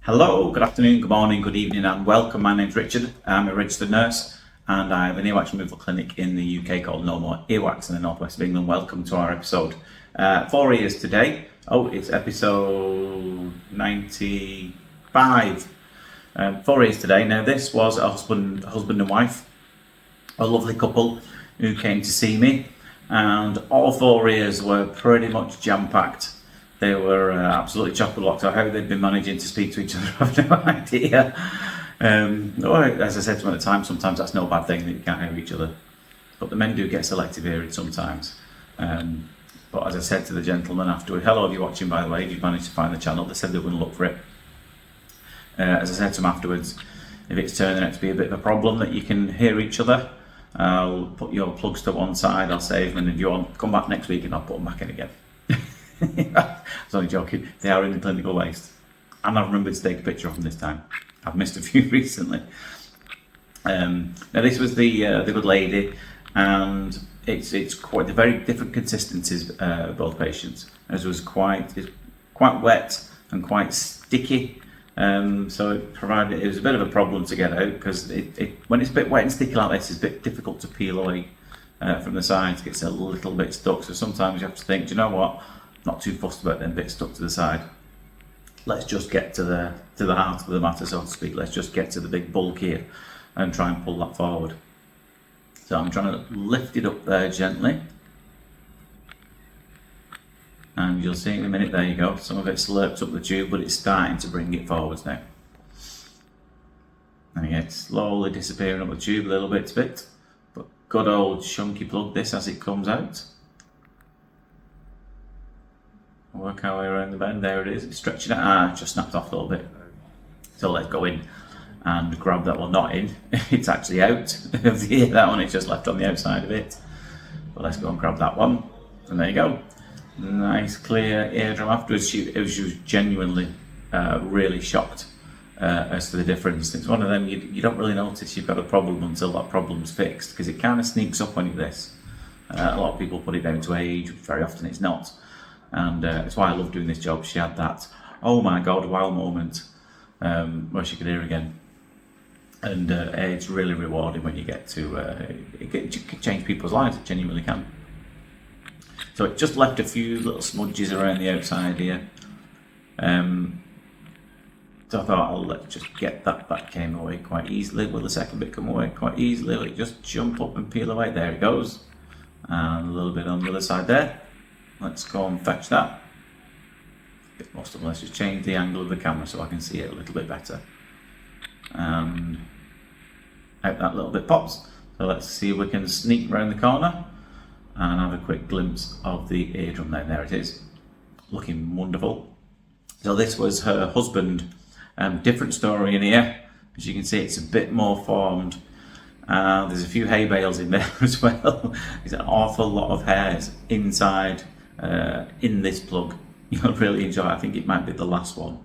Hello, good afternoon, good morning, good evening, and welcome. My name's Richard. I'm a registered nurse and I have an earwax removal clinic in the UK called No More Earwax in the northwest of England. Welcome to our episode. 4 ears today. Oh, it's episode 95. 4 ears today. Now, this was a husband and wife, a lovely couple who came to see me, and all 4 ears were pretty much jam-packed. They were absolutely chock-a-block. So how they've been managing to speak to each other, I have no idea. Or, as I said to them at the time, sometimes that's no bad thing that you can't hear each other. But the men do get selective hearing sometimes. But as I said to the gentleman afterward, hello, if you're watching, by the way, if you've managed to find the channel, they said they were going to look for it. As I said to them afterwards, if it's turning out to be a bit of a problem that you can hear each other, I'll put your plugs to one side, I'll save them, and if you want, come back next week and I'll put them back in again. I was only joking. They are in the clinical waste, and I've remembered to take a picture of them this time. I've missed a few recently. Now this was the good lady, and it's quite the very different consistencies of both patients. As was quite wet and quite sticky. So it was a bit of a problem to get out because when it's a bit wet and sticky like this, it's a bit difficult to peel away from the sides. It gets a little bit stuck. So sometimes you have to think, do you know what? Not too fussed about them bits stuck to the side. Let's just get to the heart of the matter, so to speak. Let's just get to the big bulk here and try and pull that forward. So I'm trying to lift it up there gently. And you'll see in a minute, there you go. Some of it slurped up the tube, but it's starting to bring it forwards now. And again, slowly disappearing up the tube, little bit to bit. But good old chunky plug this as it comes out. Work our way around the bend, there it is, it's stretching it, just snapped off a little bit. So let's go in and grab that one, not in, it's actually out of the ear, that one, it's just left on the outside of it. But let's go and grab that one, and there you go. Nice clear eardrum afterwards. She was genuinely really shocked as to the difference. It's one of them, you don't really notice you've got a problem until that problem's fixed, because it kind of sneaks up on you, this. A lot of people put it down to age, very often it's not. And that's why I love doing this job. She had that, oh my god, wow moment where she could hear again. And it's really rewarding when you get to, it can change people's lives, it genuinely can. So it just left a few little smudges around the outside here. So I thought, let's just get that came away quite easily. Will the second bit come away quite easily? Will it just jump up and peel away? There it goes. And a little bit on the other side there. Let's go and fetch that. Most of them, let's just change the angle of the camera so I can see it a little bit better. And out that little bit pops. So let's see if we can sneak around the corner and have a quick glimpse of the eardrum there. There it is. Looking wonderful. So this was her husband. Different story in here. As you can see, it's a bit more formed. There's a few hay bales in there as well. There's an awful lot of hairs inside in this plug. You'll really enjoy it. I think it might be the last one.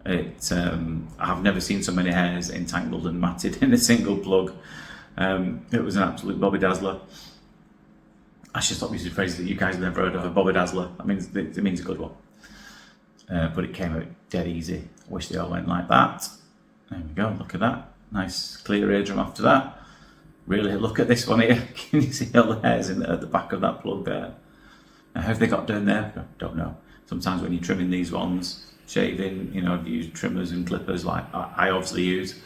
I've never seen so many hairs entangled and matted in a single plug. It was an absolute Bobby Dazzler. I should stop using phrases that you guys have never heard of. A Bobby Dazzler. It means a good one. But it came out dead easy. I wish they all went like that. There we go. Look at that. Nice clear eardrum after that. Really look at this one here. Can you see all the hairs at the back of that plug there? How have they got down there? Don't know. Sometimes when you're trimming these ones, shaving, you use trimmers and clippers like I obviously use.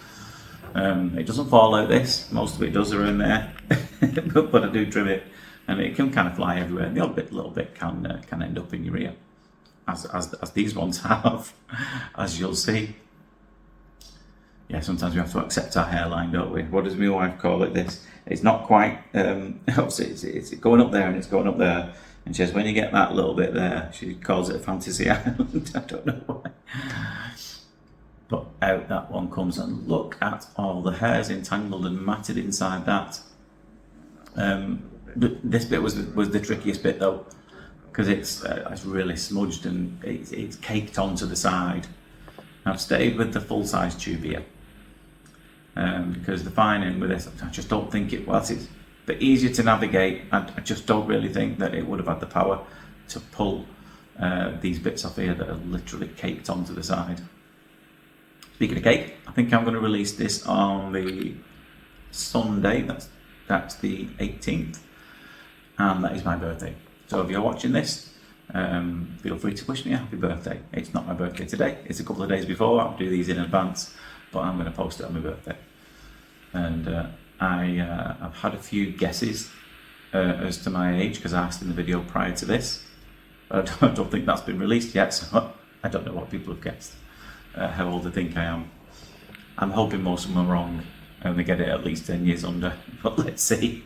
It doesn't fall out this. Most of it does around there, but I do trim it, and it can kind of fly everywhere. And the odd little bit can end up in your ear, as these ones have, as you'll see. Yeah, sometimes we have to accept our hairline, don't we? What does my wife call it? This? It's not quite. It's going up there and it's going up there. And she says, when you get that little bit there, she calls it a fantasy island. I don't know why. But out that one comes, and look at all the hairs entangled and matted inside that. This bit was the trickiest bit though, because it's really smudged and it's caked onto the side. I've stayed with the full-size tube here because the fine end with this, I just don't think it's a bit easier to navigate. I just don't really think that it would have had the power to pull these bits off here that are literally caked onto the side. Speaking of cake, I think I'm going to release this on the Sunday. That's the 18th, and that is my birthday. So if you're watching this, feel free to wish me a happy birthday. It's not my birthday today, it's a couple of days before. I'll do these in advance, but I'm going to post it on my birthday. And I've had a few guesses as to my age, because I asked in the video prior to this. I don't think that's been released yet, so I don't know what people have guessed, how old I think I am. I'm hoping most of them are wrong and they get it at least 10 years under, but let's see.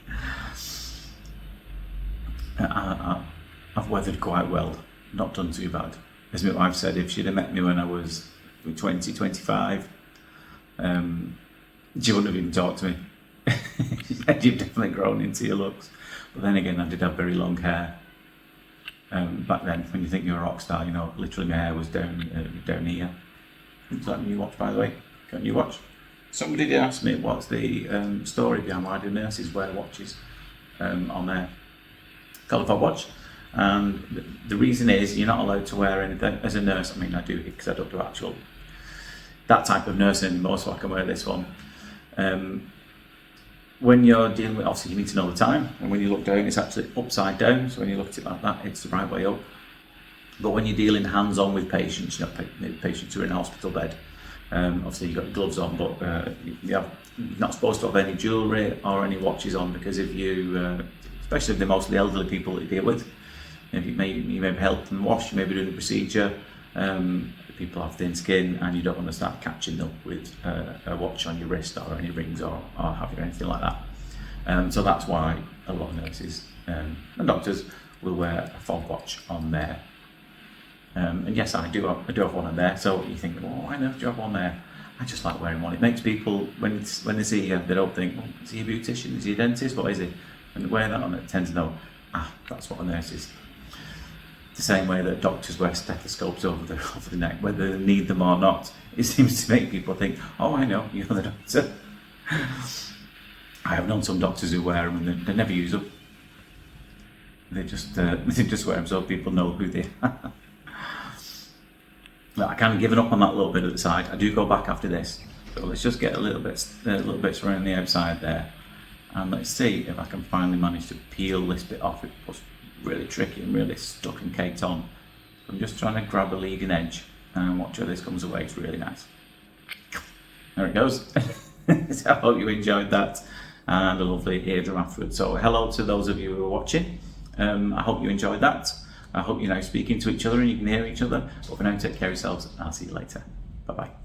I've weathered quite well, not done too bad. As my wife said, if she'd have met me when I was 20, 25, she wouldn't have even talked to me. She said, you've definitely grown into your looks. But then again, I did have very long hair. Back then, when you think you're a rock star, you know, literally my hair was down here. Is that a new watch, by the way? Got a new watch? Somebody did ask me what's the story behind why do nurses wear watches on their Caliphate watch. And the reason is you're not allowed to wear anything as a nurse. I mean, I do because I don't do actual that type of nursing anymore, so I can wear this one. When you're dealing with, obviously you need to know the time, and when you look down it's actually upside down, so when you look at it like that it's the right way up. But when you're dealing hands-on with patients, you know, patients who are in a hospital bed, obviously you've got gloves on, but you're not supposed to have any jewellery or any watches on, because if you, especially if they're mostly elderly people that you deal with, if you may help them wash, you may be doing a procedure, people have thin skin and you don't want to start catching up with a watch on your wrist or any rings or have you anything like that. So that's why a lot of nurses and doctors will wear a fob watch on there. And yes, I do have one on there. So you think, well, why not do you have one there? I just like wearing one. It makes people, when they see you, they don't think, well, is he a beautician? Is he a dentist? What is he? And they wear that on, it tends to know, that's what a nurse is. The same way that doctors wear stethoscopes over the neck, whether they need them or not. It seems to make people think, oh, I know, you're the doctor. I have known some doctors who wear them and they never use them. They just wear them so people know who they are. I kind of given up on that little bit at the side. I do go back after this, so let's just get a little bit around the outside there, and let's see if I can finally manage to peel this bit off. It was really tricky and really stuck and caked on. I'm just trying to grab a leading edge and watch how this comes away. It's really nice. There it goes. So I hope you enjoyed that, and a lovely eardrum afterwards. So hello to those of you who are watching. I hope you enjoyed that. I hope you're now speaking to each other and you can hear each other. But for now, take care of yourselves and I'll see you later. Bye bye.